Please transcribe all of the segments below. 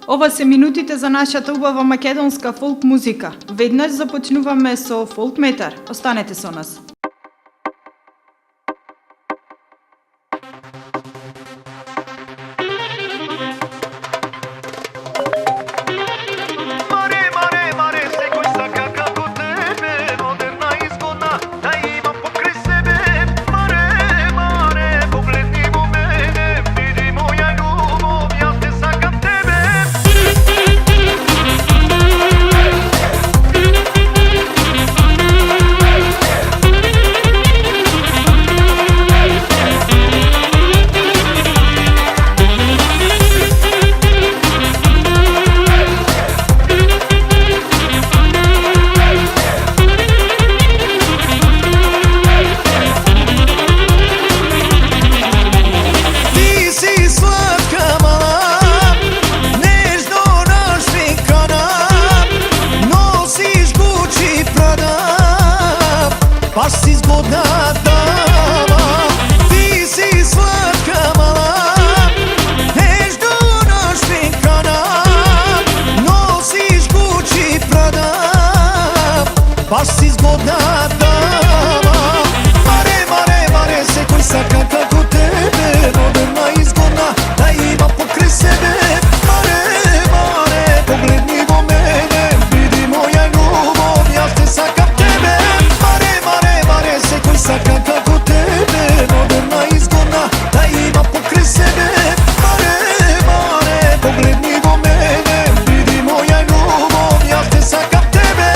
Ова се минутите за нашата убава македонска фолк музика. Веднаш започнуваме со фолк метар. Останете со нас. Baš si zgodna dama, ti si slatka mala, nežno našminkana, nosiš Gucci Prada. Baš si zgodna dama, mare, mare, mare, se koji saka kako tebe, moderna i zgodna, da ima pokraj sebe. Mare, mare, poglednimo mene, vidi moja ljubav, ja te sakam tebe. Koji saka kako tebe, moderna i zgodna, da ima pokraj sebe. Mare, mare, poglednimo mene, vidi moja ljubav, ja te sakam tebe.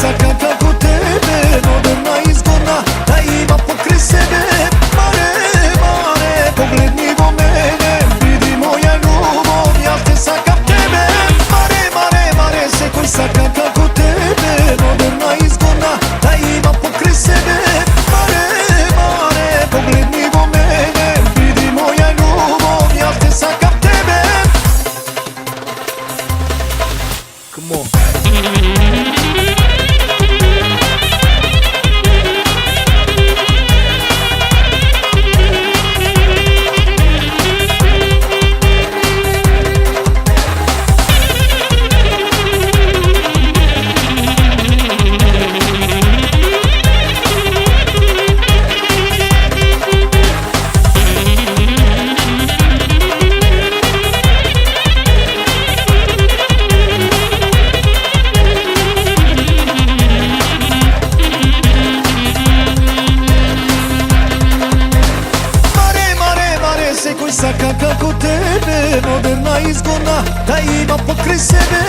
Saka kako tebe, moderna i zgodna, da ima pokraj sebe. Mare, mare, poglednimo mene, vidi moja ljubav, ja te sakam tebe. Mare, mare, mare, se koji saka kako tebe, moderna i zgodna, da ima pokraj sebe. Mare, mare, poglednimo mene, vidi moja ljubav, ja te sakam tebe. Come on. Koji saka kako tebe, moderna i zgodna, da ima pokraj sebe.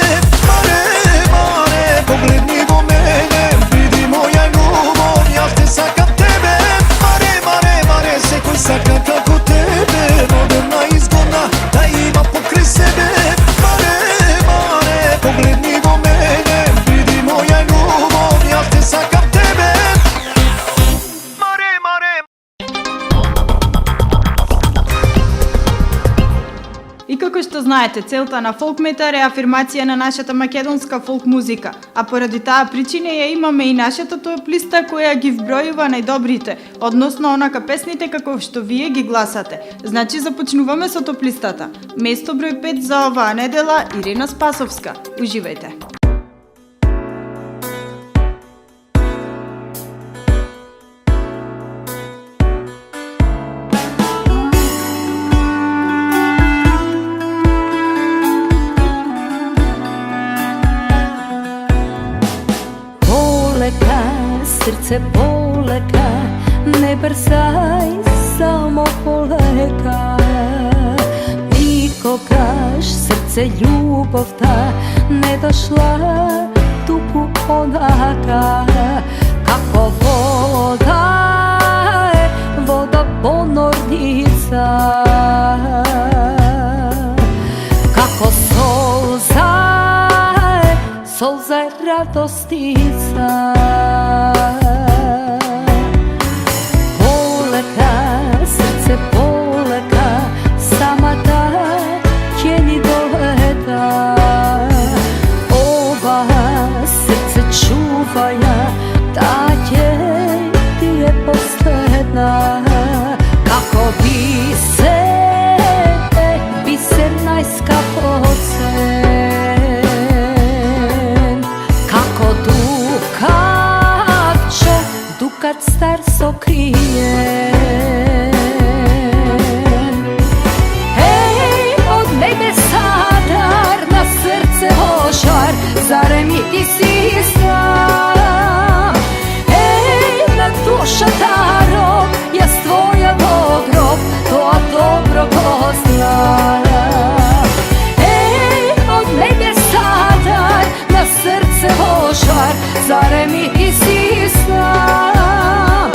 Mare, mare, poglednimo mene, vidi moja ljubav, ja te sakam tebe. Mare, mare, mare, se koji saka kako tebe, moderna i zgodna, da ima pokraj sebe. Mare, mare, poglednimo mene, vidi moja ljubav, ja te sakam tebe. Mare, mare. И како што знаете, целта на фолкметар е афирмација на нашата македонска фолк музика, а поради таа причина ја имаме и нашата топ-листа која ги вбројува најдобрите, односно онака песните како што вие ги гласате. Значи започнуваме со топ-листата. Место број 5 за оваа недела, Ирина Спасовска. Уживајте. Poleka srce poleka, ne brzaj, samo poleka. Nikogaš, srce ljubav ta ne došla tuku onaka. Kako voda je, voda ponornica, kako solza je, solza je radostica. Poleka, srce poleka, sama ta tjeni doleta. Ova srce čuvaja, ta ti je posljedna. Kako biser najskapocen, kako dukat star sokrijen. Hej, od nebesa dar, na srce ožar, zare mi ti si sam. Hej, na duša daro, ja stvoja grob, to dobro ko zna. Hej, od nebesa dar, na srce ožar, zare mi ti si sam.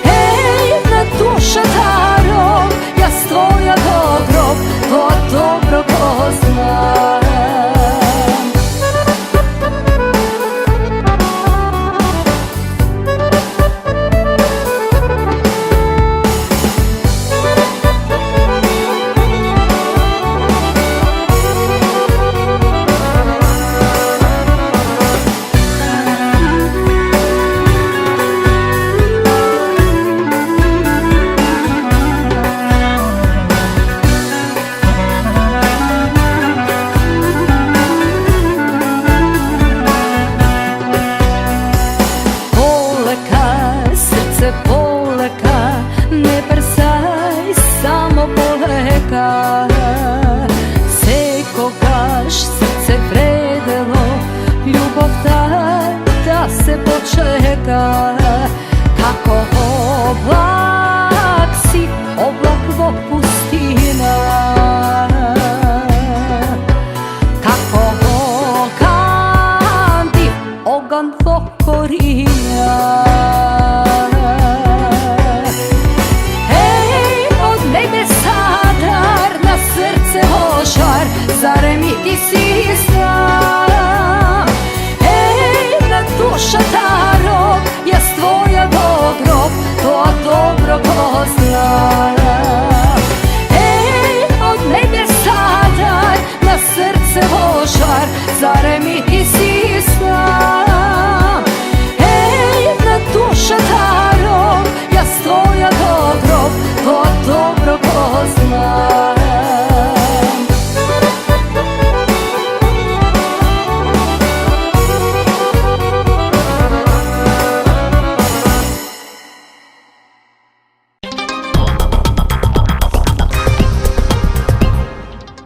Hej, na duša daro, ja stvoja grob, to dobro ko zna. Poleka, ne brzaj, samo poleka. Sekogaš, srce vredelo, ljubav da se počeka. Kako oblak si, oblak vo pustina. Kako ogan ti, ogan vo korina. Zare mi ti si sam. Ej, na duša daro, ja stvoja grob, to dobro ko zna. Ej, od nebesa dar, na srce ožar, zare mi ti si sam. Ej, na duša daro, ja stvoja grob, to dobro ko zna.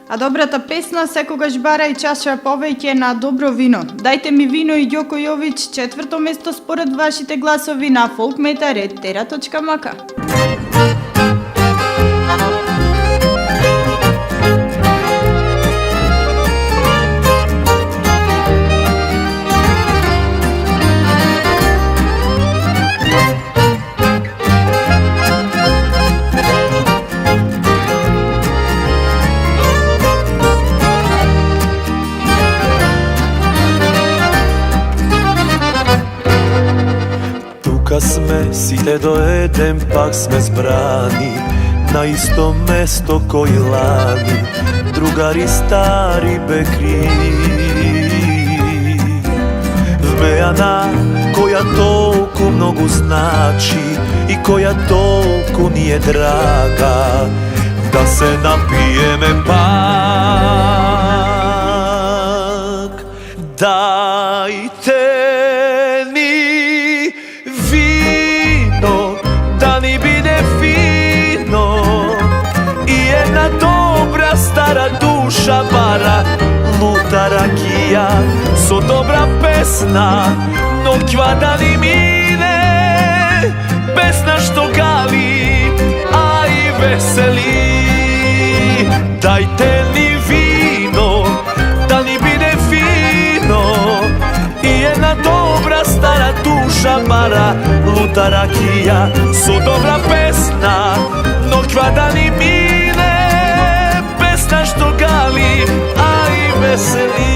А добрата песна секогаш бара и чаша повеќе на добро вино. Дајте ми вино и Ѓоко Јович, четврто место според вашите гласови на folkmeter@tera.mk. Тука сме, сите до еден, пак сме збрани на исто место кој лани, другари стари бекри. Змејана која толку многу значи и која толку ни е драга, да се напиеме пак. Дајте да ни биде фино и една добра стара душа бара, лута ракија со добра песна, ноќва да ни мине. bara, luta rakija, so dobra pesna, no kvada ni mine, pesna što gali, a i veseli.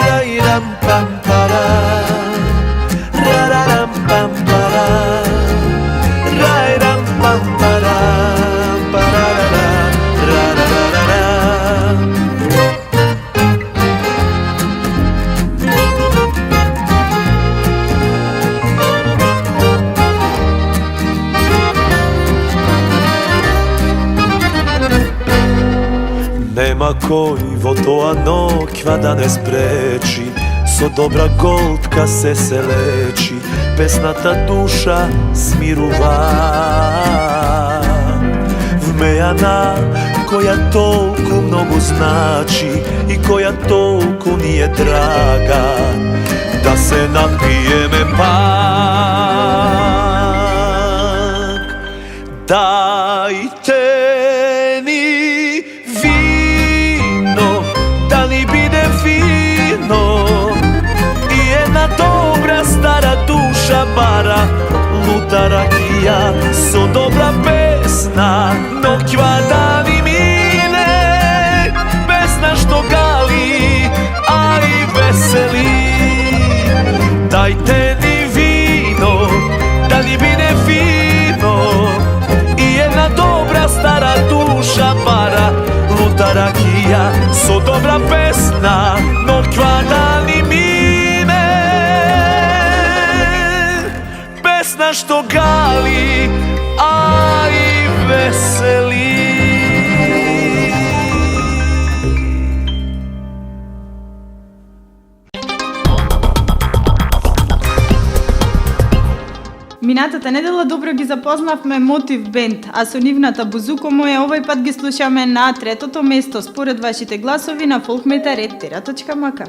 Rairam pam para, rararam pam para, rairam pam para, pararara, rararara. Nema koji votoa nokva da ne spreči, so dobra goldka se leči, pesnata duša smiruva. Vmejana koja tolku mnogo znači i koja tolku nije draga, da se napijeme pak. Dajte ni vino, da li bide fino, i jedna dobra stara duša bara, luta rakija, so dobra pesna, no kvada ni mine, pesna što gali, a i veseli. Dajte ni vino, da li bide fino, i jedna dobra stara duša bara, luta rakija, so dobra pesna, no kvada ni mine, pesna što gali, a i veseli. Минатата недела добро ги запознавме Мотив Бенд, а со нивната Бузуко моја овој пат ги слушаме на третото место според вашите гласови на folkmeta@tera.mk.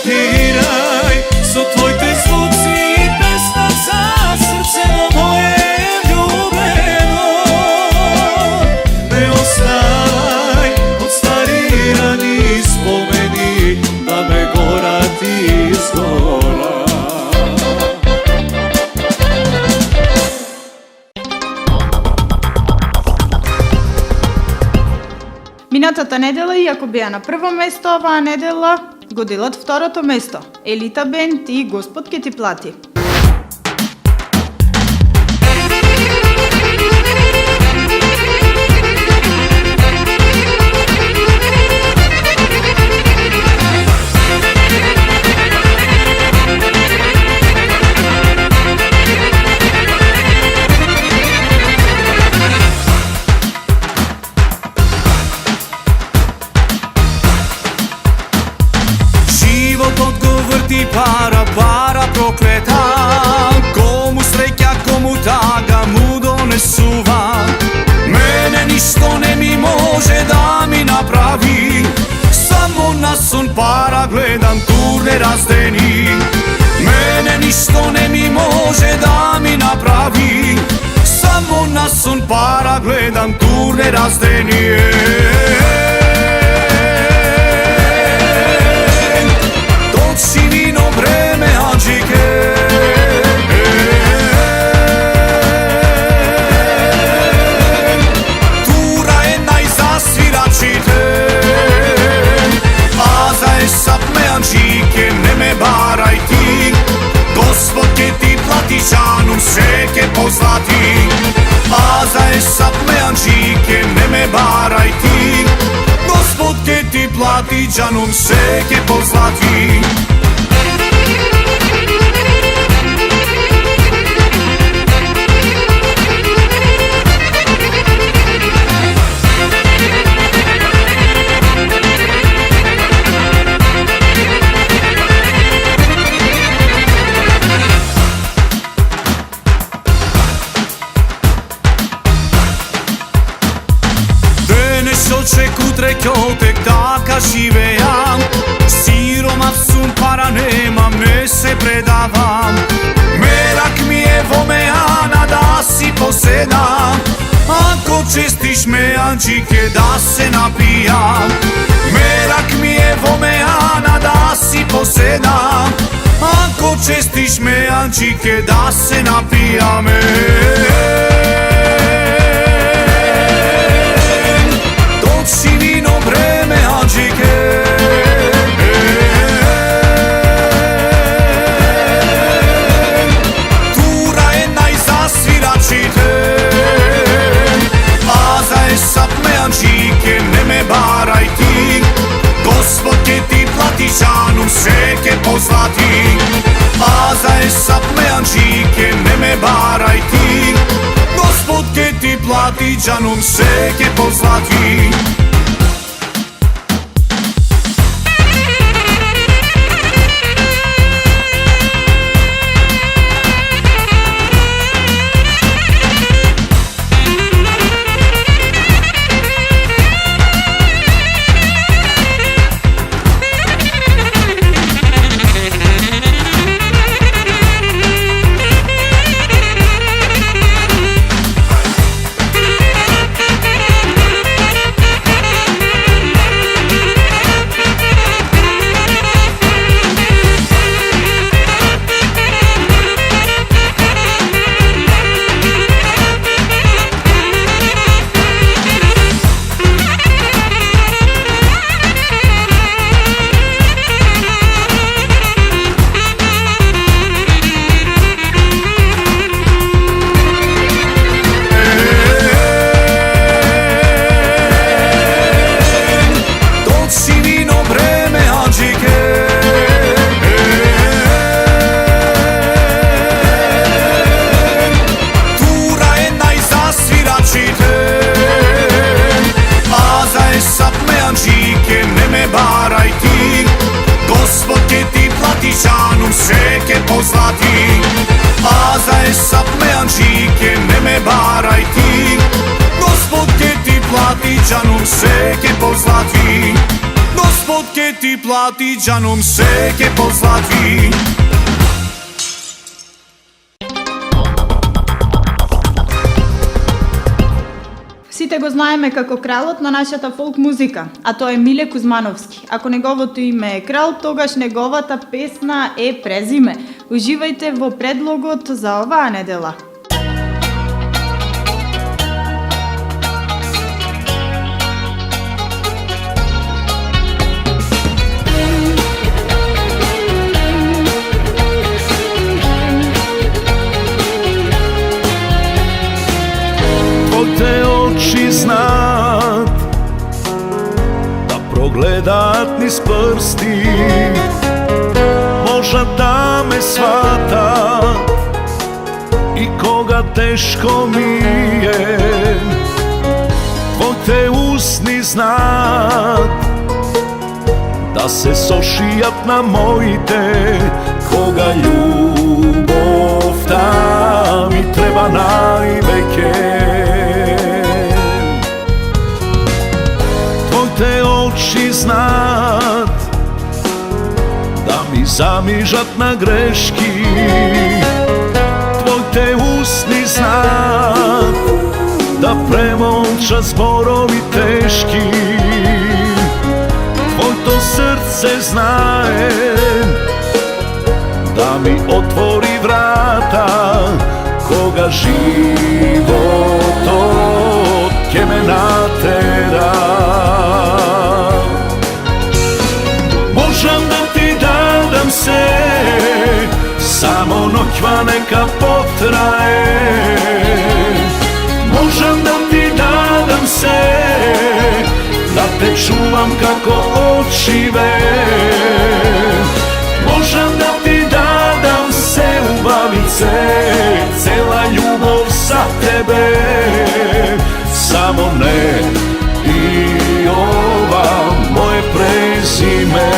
diraj со твоите звуци и песнаца, срцено мое е влюбено. Не оставај од стари рани спомени да ме горат изгора. Минатата недела, иако беа на прво место, оваа недела го делат второто место. Елита бенд и Господ ке ти плати. Пара, пара проклета, кому среќа, кому тага му донесува. Мене ништо не ми може да ми направи, само на сон пара гледам турне раздени. Мене ништо не ми може да ми направи, само на сон пара гледам турне раздени. Сивино време аджике, тура е најзасвирачите, а за есап ме аджике, не ме барај ти, Господ ке ти плати жанум, се ке позлати. А за есап ме аджике, не ме барај ти, Господ ке ти плати жанум, се ке позлати. Очек утре ќотек така живеам, сиромав сум, пара немам, не се предавам. Мерак ми е во меана да си поседам, ако честиш ме анџике да се напијам. Мерак ми е во меана да си поседам, ако честиш ме анџике да се напијаме. Сивино време аджике, тура е најзасвирачите, а за есап ме аджике, не ме барај ти, Господ ке ти плати жанум, се ке позлати. А за есап ме аджике, не ме барај ти, Господ ке ти плати жанум, се ке позлати. Джанум се ке позлати, Gospod ke ti plati, džanom se ke pozlati. Сите го знаеме како кралот на нашата фолк музика, а тоа е Миле Кузмановски. Ако неговото име е крал, тогаш неговата песна е презиме. Уживајте во предлогот за оваа недела. Твоите очи знаат да прогледаат низ прсти, можат да ме сватат и кога тешко ми е. Твоите устни знаат да се сошијат на моите, кога љубовта ми треба највеќе. Твоите очи знаат да ми замижат на грешки, твоите устни знаат да премолчат зборови тешки. Твоето срце знае да ми отвори врата, кога животот ќе ме натера. Можам да ти дадам се, само ноќва нека потрае. Можам да ти дадам се, да те чувам како очиве. Можам да ти дадам се, убавице, цела љубов за тебе. Само не и ова моje презиме.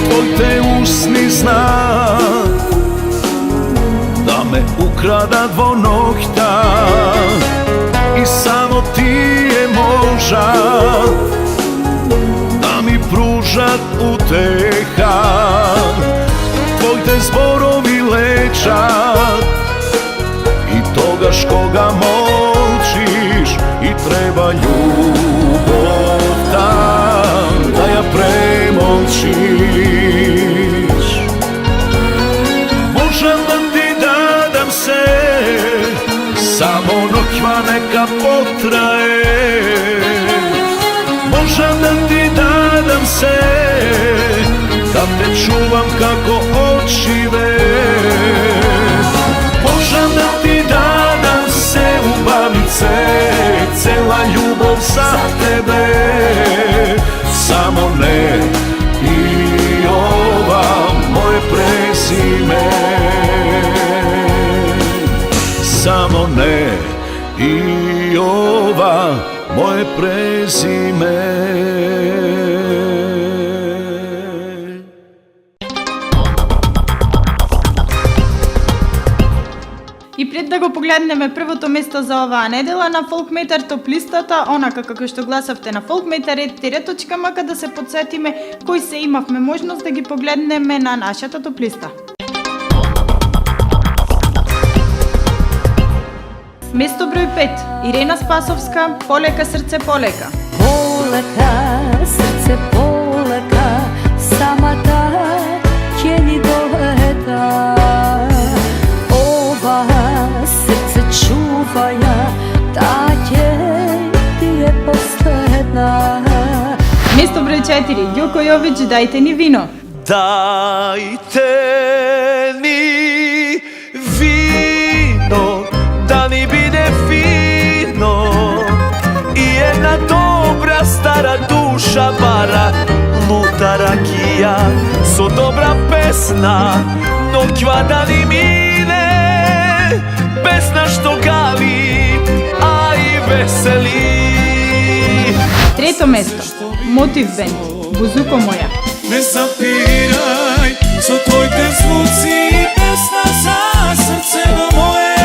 Твоите устни знаат да ме украдат во ноќта и само тие можат да ми пружат утеха. Твоите зборови лечат и тогаш кога молчиш и треба љубовта да ја премолчиш. Можам да ти дадам се, само ноќва нека потрае. Можам да ти дадам се, да те чувам како очиве. Можам да ти дадам се, убавице, цела љубов за тебе. Само не и ова моje презиме. Само не и ова моje презиме. И пред да го погледнеме првото место за оваа недела на Фолкметар топ листата, онака како што гласавте на folkmetar.mk, да се подсетиме кои се имавме можност да ги погледнеме на нашата топ листа. Место број 5. Ирена Спасовска, Полека срце полека. Полека, срце полека, самата ќе ни доведа. Ова срце чуваја, та ќе ти е последна. Место број 4. Ѓоко Јович, дајте ни вино. Dajte ni vino, da ni bide fino. I jedna dobra stara duša vara, luta rakija, so dobra pesna, noćva da ni mine, pesna što gali, a i veseli. Трето место, Мотив бенд, Бузуко моја. Не запирaj со твоите звуци, песна за срцето мое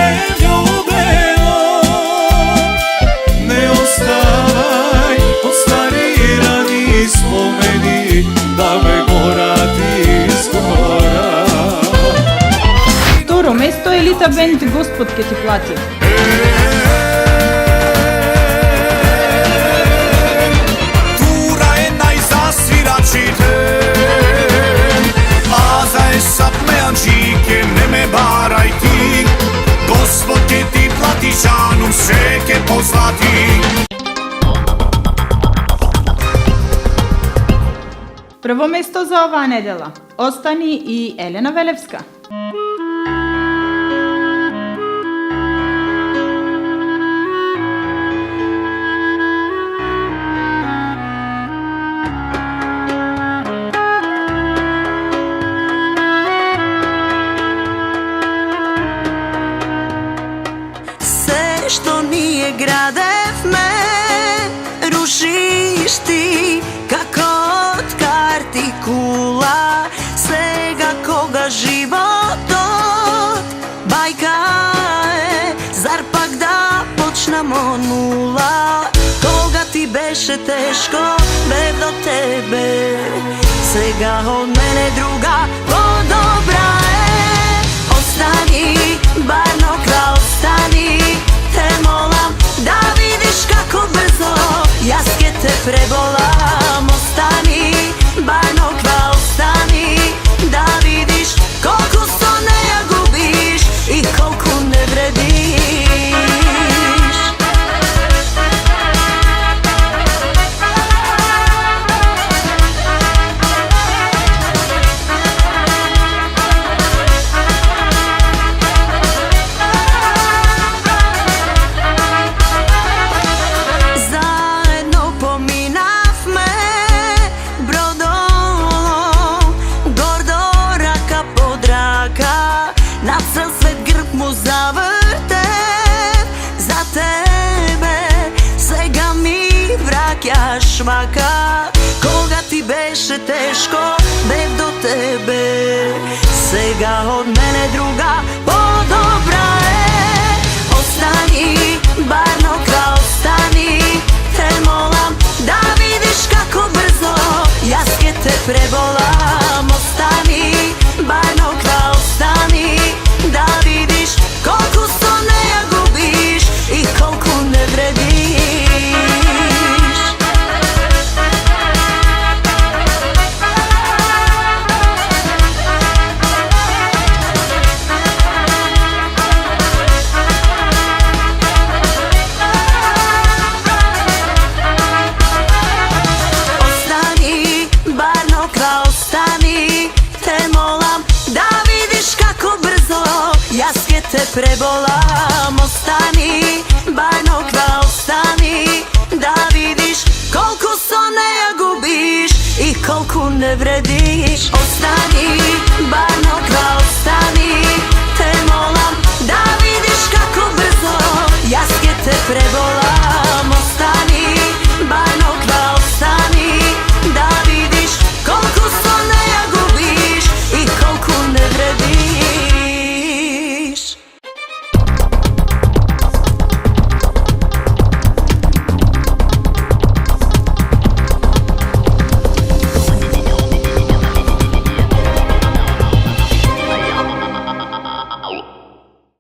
ljubeno. Не оставај остарирани спомени да ме горат изгора. Второ место, Елита бенд, Господ ке ти плати. Ne me baraj ti, Gospod će ti plati, šanom sve ke poslati. Прво место за оваа недела, Остани и Елена Велевска. Što nije gradevme, rušiš ti kako od karti kula. Svega koga život od bajka je, zar pak da počnemo nula. Koga ti beše teško, bev do tebe, svega od mene druga podobra je. Ostani, barno kralj, ostani, te molam da vidiš kako brzo jaske te prebolam. Ostani, barno kralj, ostani, da vidiš koliko soneja gubiš i koliko ne vrediš. Švaka, koga ti beše teško, bev do tebe, svega od mene druga podobra je. Ostani, barno kralj, ostani, te molam da vidiš kako brzo jaske te prebolam. Ostani, barno kralj, ostani, da vidiš koliko soneja gubiš i koliko ne vrediš. Te prebolam, ostani, barno kralj, ostani, da vidiš koliko soneja gubiš i koliko ne vrediš.